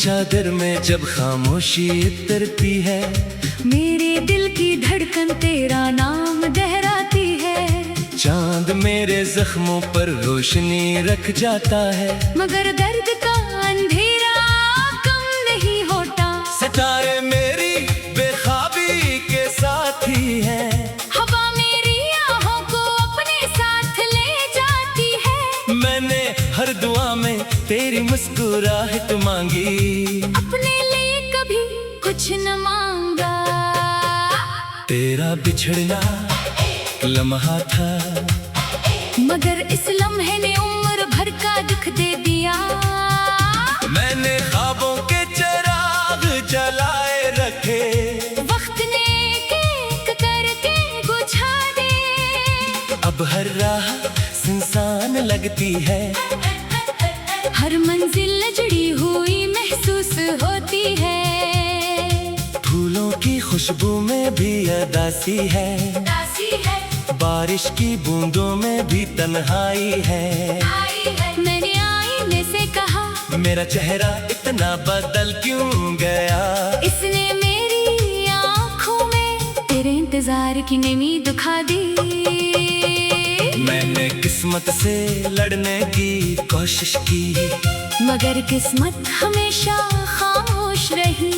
चादर में जब खामोशी उतरती है, मेरे दिल की धड़कन तेरा नाम दोहराती है। चांद मेरे जख्मों पर रोशनी रख जाता है, मगर दर्द का अंधेरा कम नहीं होता। सितारे मेरी बेख्वाबी के साथी है, हवा मेरी आहों को अपने साथ ले जाती है। मैंने हर दुआ में तेरी मुस्कुराहट मांगी, अपने लिए कभी कुछ न मांगा। तेरा बिछड़ना लम्हा था, मगर इस लम्हे ने उम्र भर का दुख दे दिया। मैंने ख्वाबों के चिराग जलाए रखे, वक्त ने एक करके बुझा दे। अब हर राह सुनसान लगती है, हर मंजिल जुड़ी हुई महसूस होती है। फूलों की खुशबू में भी अदासी है, बारिश की बूंदों में भी तन्हाई है। मैंने आईने से कहा, मेरा चेहरा इतना बदल क्यों गया? इसने मेरी आँखों में तेरे इंतजार की नमी दिखा दी। मैंने किस्मत से लड़ने की कोशिश की, मगर किस्मत हमेशा खामोश रही।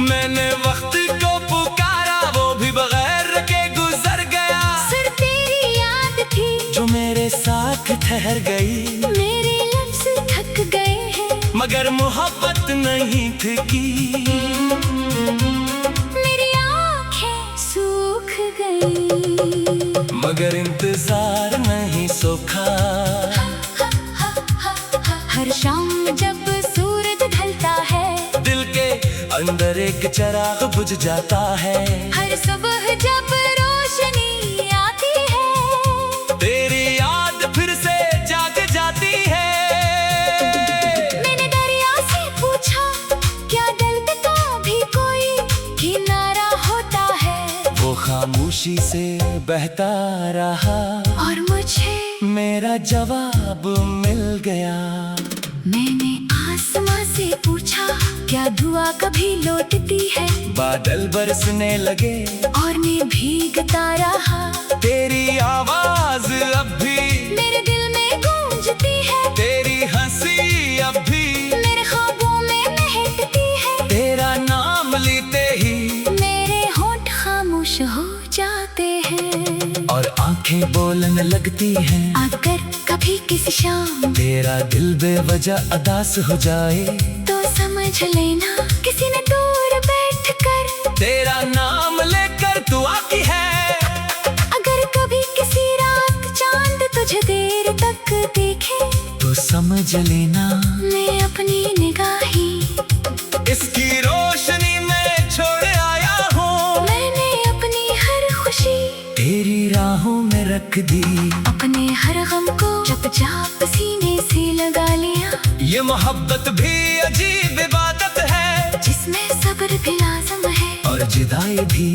मैंने वक्त को पुकारा, वो भी बगैर के गुजर गया। सिर्फ तेरी याद थी जो मेरे साथ ठहर गई, मेरे लफ्ज़ थक गए हैं। मगर मोहब्बत नहीं थी की। मेरी आँखें सूख गई, मगर इंतजार नहीं सोखा। हर शाम जब सूरज ढलता है, दिल के अंदर एक चिराग बुझ जाता है। हर सुबह जब रोशनी आती है, तेरी याद फिर से जाग जाती है। मैंने दरिया से पूछा, क्या दर्द का भी कोई किनारा होता है? वो खामोशी से बहता रहा, और मुझे मेरा जवाब मिल गया। मैंने आसमां से पूछा, क्या दुआ कभी लौटती है? बादल बरसने लगे और मैं भीगता रहा। तेरी आवाज अब भी मेरे दिल में गूंजती है, तेरी हंसी अब भी मेरे ख्वाबों में महकती है। तेरा नाम लेते ही मेरे होंठ खामोश हो जाते हैं, और आंखें बोलने लगती हैं। अगर कभी किसी शाम तेरा दिल बेवजह अदास हो जाए, तो समझ लेना किसी ने दूर बैठकर तेरा नाम लेकर दुआ की है। अगर कभी किसी रात चांद तुझे देर तक देखे, तो समझ लेना मैं अपनी निगाही इसकी रोशनी में छोड़ आया हूँ। मैंने अपनी हर खुशी तेरी राहों में रख दी, अपने हर गम को चुपचाप सीने से लगा लिया। ये मोहब्बत भी अजीब इबादत है, जिसमें सब्र भी लाज़िम है, और जुदाई भी।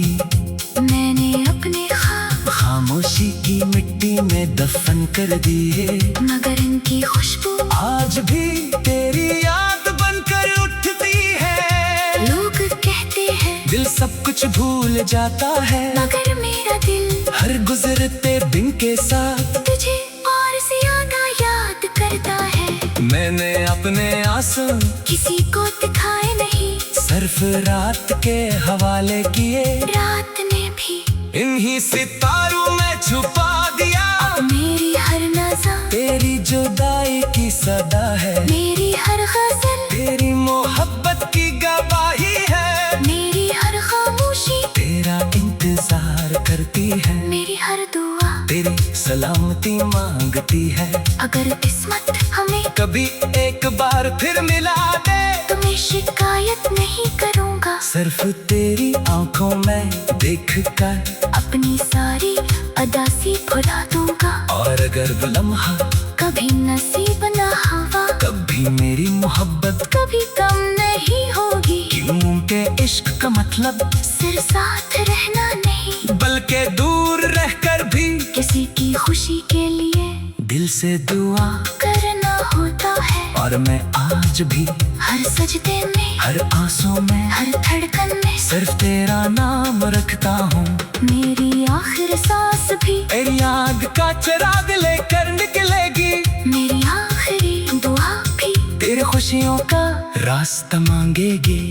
मैंने अपने ख्वाब खामोशी की मिट्टी में दफन कर दिए, मगर इनकी खुशबू आज भी तेरी याद बनकर उठती है। लोग कहते हैं दिल सब कुछ भूल जाता है, मगर मेरा दिल हर गुजरते दिन के साथ तुझे और ज्यादा याद करता है। मैंने अपने आंसू किसी को दिखाए नहीं, सिर्फ रात के हवाले किए। रात ने भी इन्हीं सितारों में छुपा दिया। मेरी हर नज़र तेरी जुदाई की सदा है, मेरी हर गज़ल तेरी मोहब्बत की गवाही है। मेरी हर खामोशी तेरा इंतजार करती है, मेरी हर दुआ तेरी सलामती मांगती है। अगर किस्मत हमें कभी एक बार फिर मिला दे, तो मैं शिकायत नहीं करूँगा। सिर्फ तेरी आंखों में देख कर अपनी सारी अदासी भुला दूंगा। और अगर वो लम्हा कभी नसीब न हवा, कभी मेरी मोहब्बत कभी कम नहीं होगी। क्योंकि इश्क का मतलब सिर्फ साथ रहना नहीं, बल्कि दूर रहकर भी किसी की खुशी के लिए दिल से दुआ करना होता है। और मैं आज भी हर सजदे में, हर आंसू में, हर धड़कन में सिर्फ तेरा नाम रखता हूँ। मेरी आखिर सांस भी मेरी आग का चिराग लेकर निकलेगी, मेरी आखिरी दुआ भी तेरे खुशियों का रास्ता मांगेगी।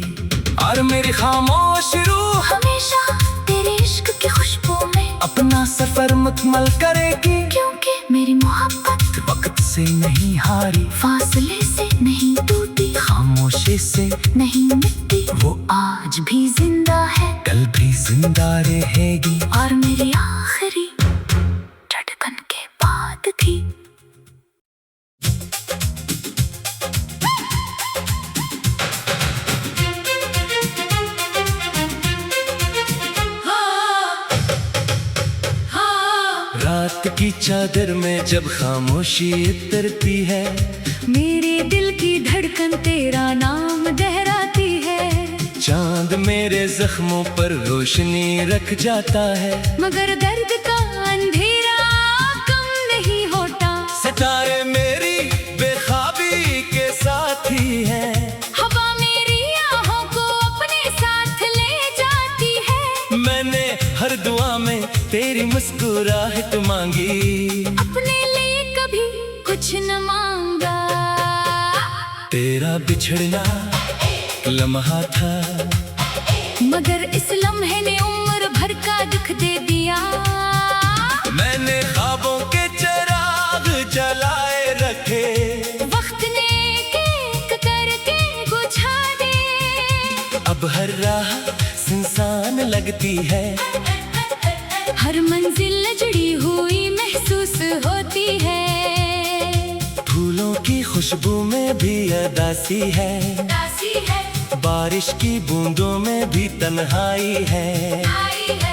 और मेरी खामोश रूह हमेशा तेरे इश्क की खुशबू में अपना सफर मुकम्मल करेगी। क्योंकि मेरी मोहब्बत वक्त से नहीं हारी, फासले से नहीं टूटी, खामोशी से नहीं मिटती। वो आज भी जिंदा है, कल भी जिंदा रहेगी। और मेरी आखिरी धड़कन के बाद थी। रात की चादर में जब खामोशी उतरती है, मेरे दिल की धड़कन तेरा नाम दोहराती है। चांद मेरे जख्मों पर रोशनी रख जाता है, मगर दर्द का अंधेरा कम नहीं होता। सितारे मेरी बेख्वाबी के साथी हैं, हवा मेरी आहों को अपने साथ ले जाती है। मैंने हर दुआ में तेरी मुस्कुराहट मांगी, अपने लिए कभी कुछ न मांगा। तेरा बिछड़ना लम्हा था, मगर इस लम्हे ने उम्र भर का दुख दे दिया। मैंने ख्वाबों के चिराग जलाए रखे, वक्त ने एक करके बुझा दे। अब हर राह सुनसान लगती है, हर मंजिल जुड़ी हुई महसूस होती है। फूलों की खुशबू में भी अदासी है, बारिश की बूंदों में भी तन्हाई है।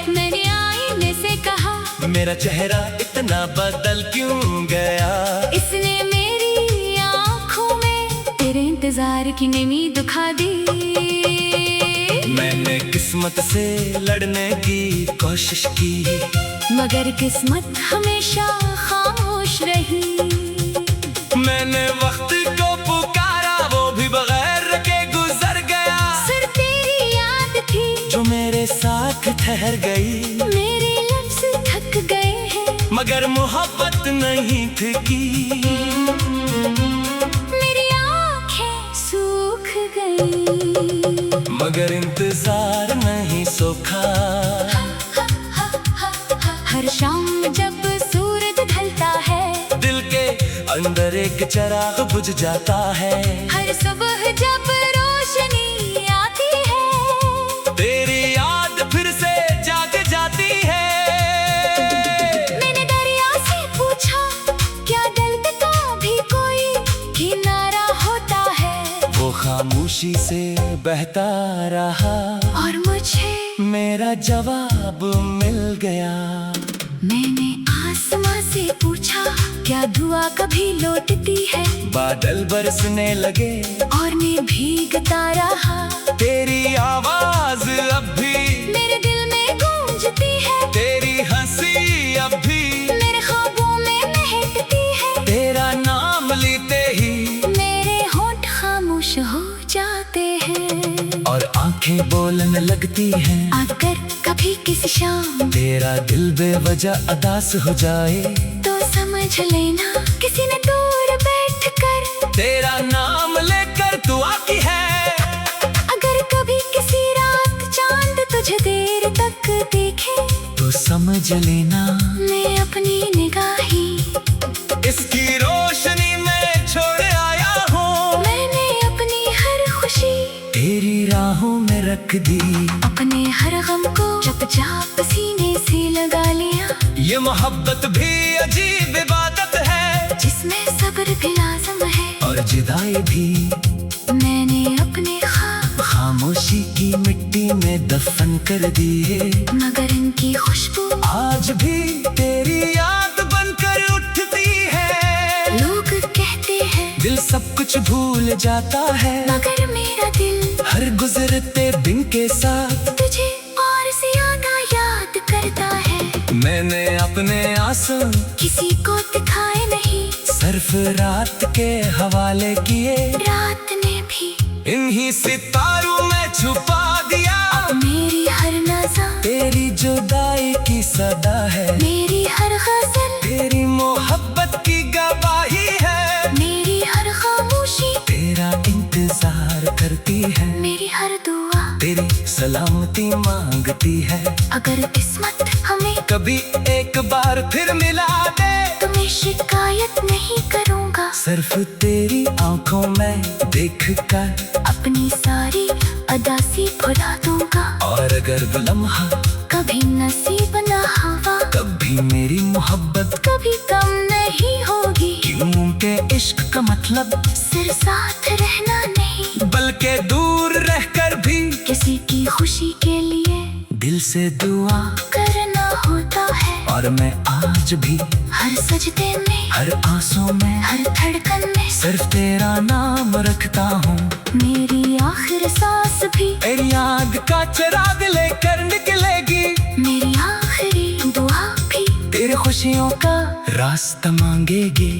मैंने आईने से कहा, मेरा चेहरा इतना बदल क्यों गया। इसने मेरी आँखों में तेरे इंतजार की नमी दिखा दी। मैंने किस्मत से लड़ने की कोशिश की, मगर किस्मत हमेशा खामोश रही। मैंने वक्त को पुकारा, वो भी बगैर के गुजर गया। सिर्फ तेरी याद थी जो मेरे साथ ठहर गई, मेरे लफ्ज़ थक गए हैं, मगर मोहब्बत नहीं थकी। मेरी आँखें सूख गई, मगर इंतजार नहीं सोखा। हर शाम जब सूरज ढलता है, दिल के अंदर एक चिराग बुझ जाता है। हर सुबह जब रोशनी आती है, तेरी याद फिर से जाग जाती है। मैंने दरिया से पूछा, क्या दिल पे कभी कोई किनारा होता है। वो खामोशी से बहता रहा, और मुझे मेरा जवाब मिल गया। मैंने आसमां से पूछा, क्या दुआ कभी लौटती है। बादल बरसने लगे और मैं भीगता रहा, तेरी आवाज अब भी मेरे दिल में गूंजती है। तेरी हंसी अब भी मेरे ख्वाबों में महकती है। तेरा नाम लेते ही मेरे होंठ खामोश हो जाते हैं, और आंखें बोलने लगती हैं। अगर कभी किसी शाम तेरा दिल बेवजह उदास हो जाए, तो समझ लेना किसी ने दूर बैठकर तेरा नाम लेकर दुआ की है। अगर कभी किसी रात चांद तुझे देर तक देखे, तो समझ लेना मैं अपनी निगाही इसकी रोशनी में छोड़ आया हूँ। मैंने अपनी हर खुशी तेरी राहों में रख दी, अपने हर गम को चुपचाप सीने से लगा लिया। ये मोहब्बत भी अजीब इबादत है, जिसमें सब्र भी लाज़िम है, और जुदाई भी। मैंने अपने ख्वाब खामोशी की मिट्टी में दफन कर दिए, मगर इनकी खुशबू आज भी तेरी याद बनकर उठती है। लोग कहते हैं दिल सब कुछ भूल जाता है, मगर मेरा दिल हर गुजरते दिन के साथ तुझे और ज्यादा याद करता है। मैंने अपने आंसू किसी को दिखाए नहीं, सर सर्फ रात के हवाले किए, रात ने भी इन्हीं सितारों में छुपा दिया। मेरी हर नज़र तेरी जुदाई की सदा है, मेरी हर गज़ल तेरी मोहब्बत की गवाही है। मेरी हर खामोशी तेरा इंतजार करती है, मेरी हर दुआ तेरी सलामती मांगती है। अगर किस्मत हमें कभी एक बार फिर मिला दे, तो मैं शिकायत नहीं करूँगा। सिर्फ तेरी आंखों में देख कर अपनी सारी अदासी भुला दूंगा। और अगर वो लम्हा कभी नसीब न हवा, कभी मेरी मोहब्बत कभी कम नहीं होगी। क्योंकि इश्क का मतलब सिर्फ साथ रहना नहीं, बल्कि दूर रहकर भी किसी की खुशी के लिए दिल से दुआ। करना होता है। और मैं आज भी हर सजदे में, हर आंसू में, हर धड़कन में सिर्फ तेरा नाम रखता हूँ। मेरी आखिर सांस भी तेरी याद का चिराग लेकर निकलेगी, मेरी आखिरी दुआ भी तेरी खुशियों का रास्ता मांगेगी।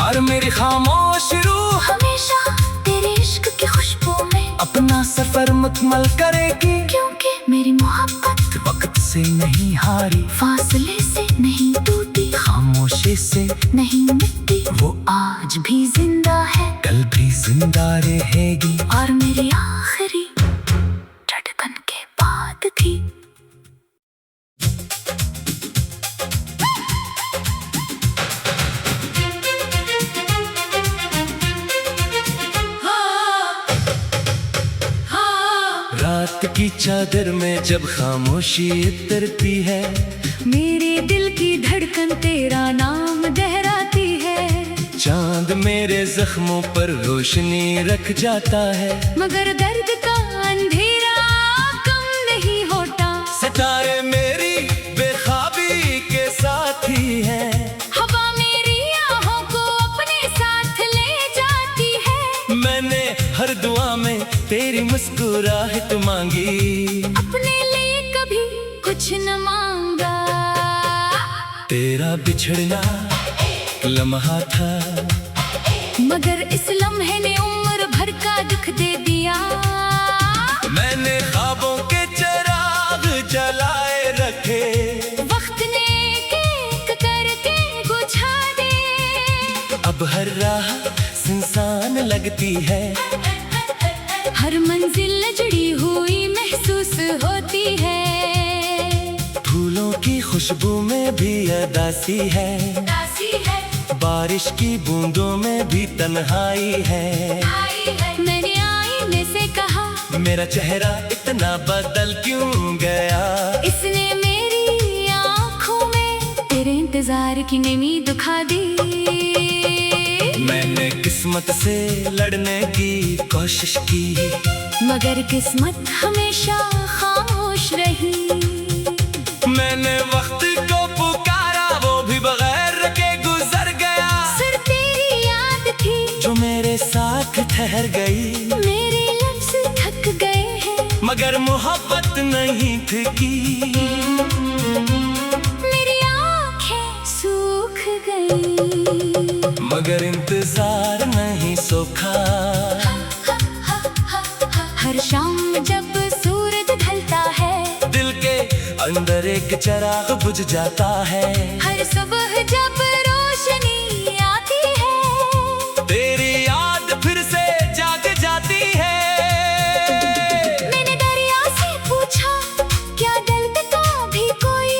और मेरी खामोश रूह हमेशा तेरे इश्क की खुशबू में अपना सफर मुकम्मल करेगी। क्योंकि मेरी मोहब्बत वक्त से नहीं हारी, फासले से नहीं टूटी, खामोशी से नहीं मिटती। वो आज भी जिंदा है, कल भी जिंदा रहेगी। और मेरी आखिरी धड़कन के बाद थी। रात की चादर में जब खामोशी उतरती है, मेरे दिल की धड़कन तेरा नाम दोहराती है। चांद मेरे जख्मों पर रोशनी रख जाता है, मगर दर्द का अंधेरा कम नहीं होता। सितारे मेरी बेख्वाबी के साथी हैं, हवा मेरी आहों को अपने साथ ले जाती है। मैंने हर दुआ में तेरी मुस्कुराहट मांगी, अपने लिए कभी कुछ न मांगा। तेरा बिछड़ना लम्हा था, मगर इस लम्हे ने उम्र भर का दुख दे दिया। मैंने ख्वाबों के चिराग जलाए रखे, वक्त ने एक करके बुझा दे। अब हर राह सुनसान लगती है, हर मंजिल जड़ी हुई महसूस होती है। फूलों की खुशबू में भी अदासी है, बारिश की बूंदों में भी तन्हाई है। मैंने आईने से कहा, मेरा चेहरा इतना बदल क्यों गया। इसने मेरी आँखों में तेरे इंतजार की नमी दिखा दी। मैंने किस्मत से लड़ने की कोशिश की, मगर किस्मत हमेशा खामोश रही। मैंने वक्त को पुकारा, वो भी बगैर के गुजर गया। सिर्फ तेरी याद थी जो मेरे साथ ठहर गई, मेरे लफ्ज़ थक गए हैं। मगर मोहब्बत नहीं थी की। मेरी आँखें सूख गई, मगर इंतजार नहीं सोखा। हर शाम जब सूरज ढलता है, दिल के अंदर एक चिराग बुझ जाता है। हर सुबह जब रोशनी आती है, तेरी याद फिर से जाग जाती है। मैंने दरिया से पूछा, क्या दर्द का भी कोई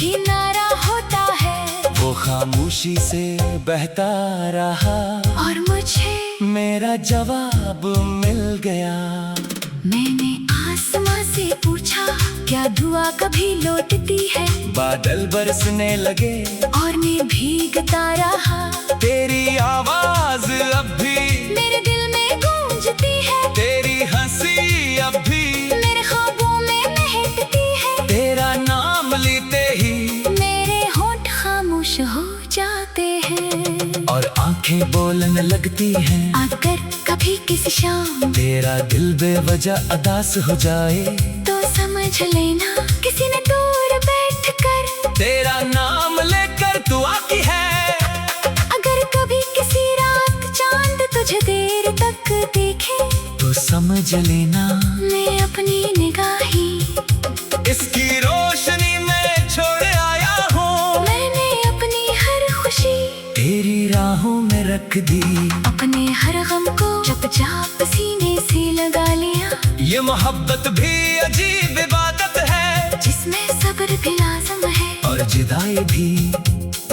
किनारा होता है। वो खामोशी से बहता रहा, और मुझे मेरा जवाब मिल गया। मैंने आसमां से पूछा, क्या दुआ कभी लौटती है। बादल बरसने लगे और मैं भीगता रहा, तेरी आवाज अब भी मेरे दिल में गूंजती है। तेरी हंसी अब भी मेरे ख्वाबों में महकती है। तेरा नाम लेते ही मेरे होंठ खामोश हो जाते हैं, और आंखें बोलने लगती हैं। अगर कभी किसी शाम तेरा दिल बेवजह अदास हो जाए, तो समझ लेना किसी ने दूर बैठकर तेरा नाम लेकर दुआ की है। अगर कभी समझ लेना मैं अपनी निगाही इसकी रोशनी में छोड़ आया हूँ। मैंने अपनी हर खुशी तेरी राहों में रख दी, अपने हर गम को चुपचाप सीने से लगा लिया। ये मोहब्बत भी अजीब इबादत है, जिसमें सब्र भी लाज़िम है और जुदाई भी।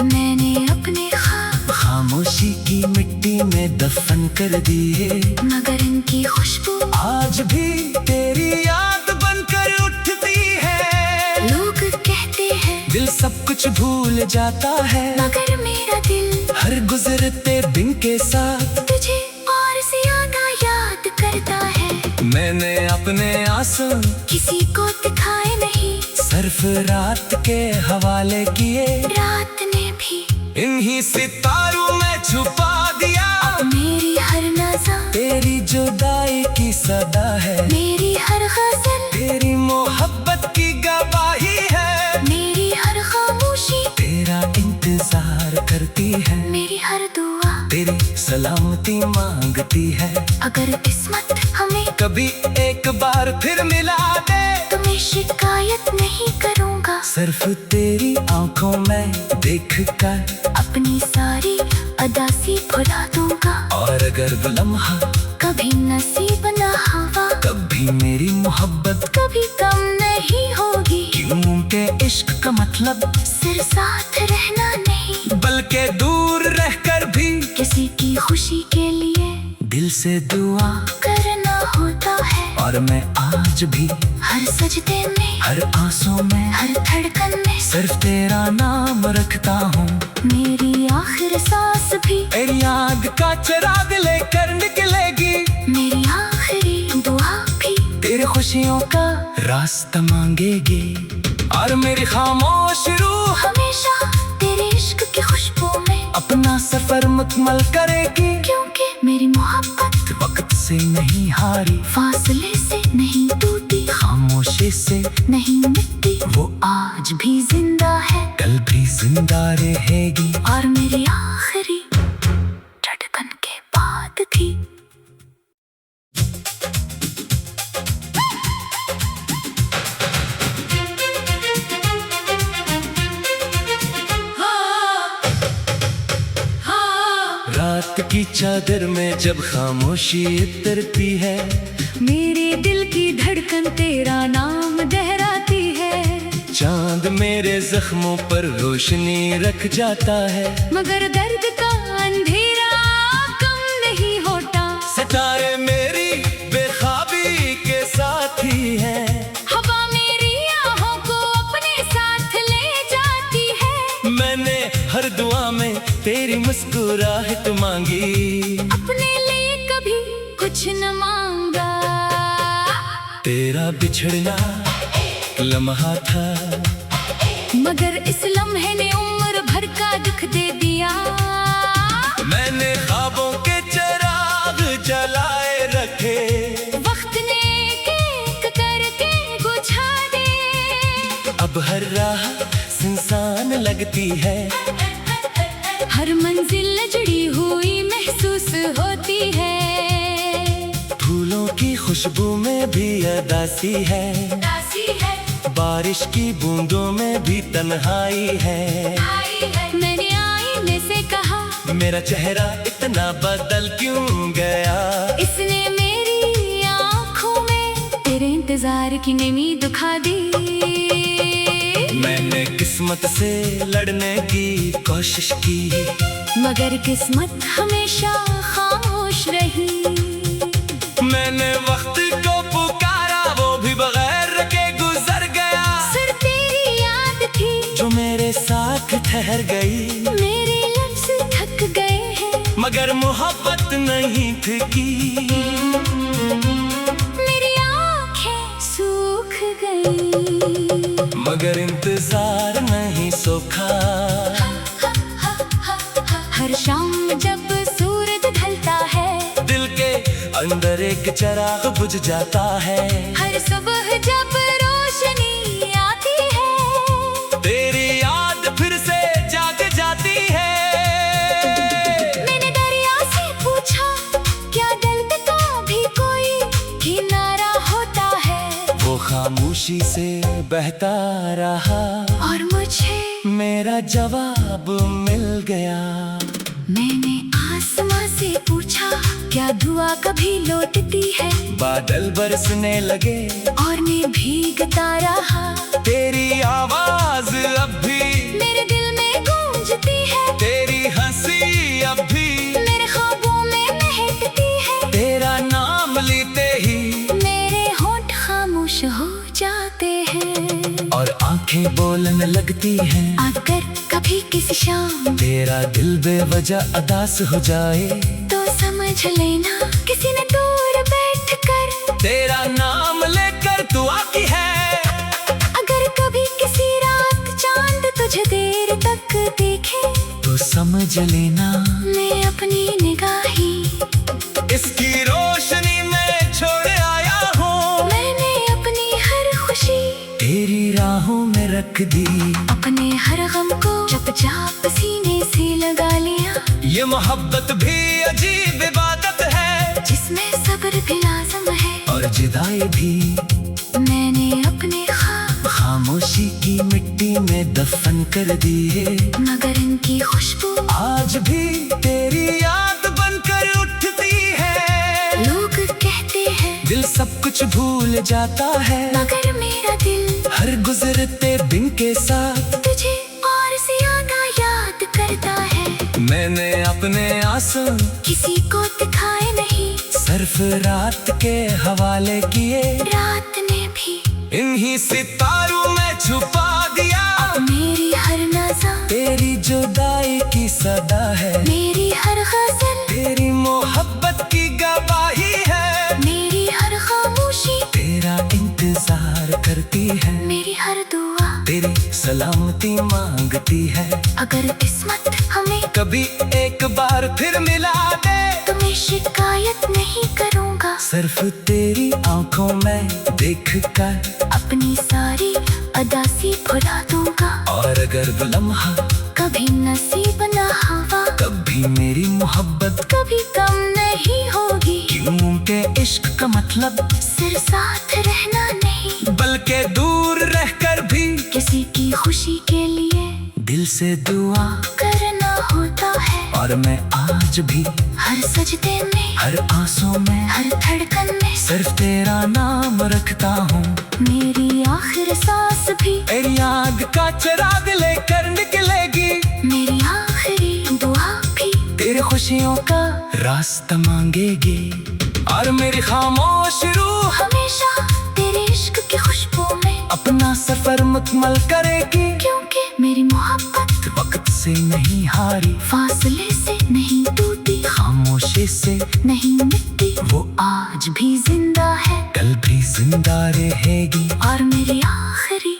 मैंने अपने ख्वाब खामोशी की मिट्टी में दफन कर दिए, मगर इनकी खुशबू आज भी तेरी याद बनकर उठती है। लोग कहते हैं दिल सब कुछ भूल जाता है, मगर मेरा दिल हर गुजरते दिन के साथ तुझे और ज्यादा याद करता है। मैंने अपने आंसू किसी को दिखाए नहीं, सिर्फ रात के हवाले किए। रात ने भी इन्हीं सितारों में छुपा दिया, मेरी हर नज़र तेरी जुदाई की सदा है। मेरी हर गज़ल तेरी मोहब्बत की गवाही है, मेरी हर खामोशी तेरा इंतजार करती है। मेरी हर दुआ तेरी सलामती मांगती है। अगर किस्मत हमें कभी एक बार फिर मिला दे, तो मैं शिकायत नहीं करूँगा। सिर्फ तेरी आंखों में देख कर अपनी सारी अदासी भुला दूंगा। और अगर वो लम्हा कभी नसीब न हवा, कभी मेरी मोहब्बत कभी कम नहीं होगी। क्योंकि इश्क का मतलब सिर्फ साथ रहना नहीं, बल्कि दूर रहकर भी किसी की खुशी के लिए दिल से दुआ। करना होता है और मैं आज भी हर सजदे में, हर आंसू में, हर धड़कन में सिर्फ तेरा नाम रखता हूँ। मेरी आखिर सांस भी तेरी याद का चिराग लेकर निकलेगी, मेरी आखिरी दुआ भी तेरे खुशियों का रास्ता मांगेगी। और मेरी खामोश रूह हमेशा तेरे इश्क की खुशबू में अपना सफर मुकम्मल करेगी। क्योंकि मेरी मोहब्बत वक्त से नहीं हारी, फासले से नहीं टूटी, खामोशी से नहीं मिटती। वो आज भी जिंदा है, कल भी जिंदा रहेगी। और मेरी आखिरी धड़कन के बाद भी। रात की चादर में जब खामोशी उतरती है, मेरे दिल की धड़कन तेरा नाम दोहराती है। चांद मेरे जख्मों पर रोशनी रख जाता है, मगर दर्द का अंधेरा कम नहीं होता। सितारे मेरी बेख्वाबी के साथी है, हवा मेरी आहों को अपने साथ ले जाती है। मैंने हर दुआ में तेरी मुस्कुराहट मांगी, अपने लिए कभी कुछ न मांगा। तेरा बिछड़ना लम्हा था, मगर इस लम्हे ने उम्र भर का दुख दे दिया। मैंने ख्वाबों के चिराग जलाए रखे, वक्त ने एक करके बुझा दे। अब हर राह सुनसान लगती है, हर मंजिल जुड़ी हुई महसूस होती है। फूलों की खुशबू में भी अदासी है, बारिश की बूंदों में भी तन्हाई है। मैंने आईने से कहा, मेरा चेहरा इतना बदल क्यों गया। इसने मेरी आँखों में तेरे इंतजार की नमी दिखा दी। मैंने किस्मत से लड़ने की कोशिश की, मगर किस्मत हमेशा खामोश रही। मैंने वक्त को पुकारा, वो भी बगैर के गुजर गया। सिर्फ तेरी याद थी जो मेरे साथ ठहर गई, मेरे लफ्ज़ थक गए हैं, मगर मोहब्बत नहीं थकी। मेरी आँखें सूख गई, मगर इंतजार नहीं सोखा। हर शाम जब सूरज ढलता है, दिल के अंदर एक चिराग बुझ जाता है। हर सुबह जब रोशनी आती है, तेरी याद फिर से जाग जाती है। मैंने दरिया से पूछा, क्या दर्द का भी कोई खामोशी से बहता रहा और मुझे मेरा जवाब मिल गया। मैंने आसमां से पूछा, क्या दुआ कभी लौटती है? बादल बरसने लगे और मैं भीगता रहा। तेरी आवाज अब भी मेरे दिल में गूंजती है, तेरी हंसी अब भी मेरे ख्वाबों में महकती है। तेरा नाम लेते ही मेरे होंठ खामोश हो जाते हैं और आंखें बोलने लगती हैं। अगर कभी किसी शाम तेरा दिल बेवजह उदास हो जाए तो समझ लेना किसी ने दूर बैठकर तेरा नाम लेकर दुआ की है। अगर कभी किसी रात चांद तुझे देर तक देखे तो समझ लेना मैं अपनी निगाही इसकी रोशनी में छोड़ आया हूँ। मैंने अपनी हर खुशी तेरी राहों में रख दी, अपने हर गम को चुपचाप सीने से लगा लिया। ये मोहब्बत भी अजीब इबादत है जिसमें सब्र भी लाज़िम है और जुदाई भी। मैंने अपने ख्वाब खामोशी की मिट्टी में दफन कर दिए, मगर इनकी खुशबू आज भी तेरी याद बनकर उठती है। लोग कहते हैं दिल सब कुछ भूल जाता है, मगर मेरा दिल हर गुजरते दिन के साथ तुझे और ज्यादा याद करता है। मैंने अपने आंसू किसी को दिखाए नहीं, सिर्फ रात के हवाले किए। रात ने भी इन्हीं सितारों में छुपा दिया। मेरी हर नज़र तेरी जुदाई की सदा है, मेरी हर गज़ल तेरी मोहब्बत की गवाही है। मेरी हर खामोशी तेरा इंतजार करती है, मेरी हर दुआ तेरी सलामती मांगती है। अगर किस्मत हमें कभी एक बार फिर मिला दे तो मैं शिकायत नहीं करूँगा। सिर्फ तेरी आंखों में देख कर अपनी सारी अदासी भुला दूंगा। और अगर वो लम्हा कभी नसीब न हवा, कभी मेरी मोहब्बत कभी कम नहीं होगी। क्योंकि इश्क का मतलब सिर्फ साथ रहना नहीं, बल्कि दूर रहकर भी किसी की खुशी के लिए दिल से दुआ करना होता है। और मैं आज भी हर सजदे में, हर आंसू में, हर धड़कन में सिर्फ तेरा नाम रखता हूँ। मेरी आखिर सांस भी तेरी आग का चिराग लेकर निकलेगी, मेरी आखिरी दुआ भी तेरी खुशियों का रास्ता मांगेगी। और मेरी खामोश रूह हमेशा तेरे इश्क की खुशबू में अपना सफर मुकम्मल करेगी। क्योंकि मेरी मोहब्बत वक्त से नहीं हारी, फासले से नहीं टूटी, खामोशी से नहीं मिटती। वो आज भी जिंदा है कल भी जिंदा रहेगी। और मेरी आखिरी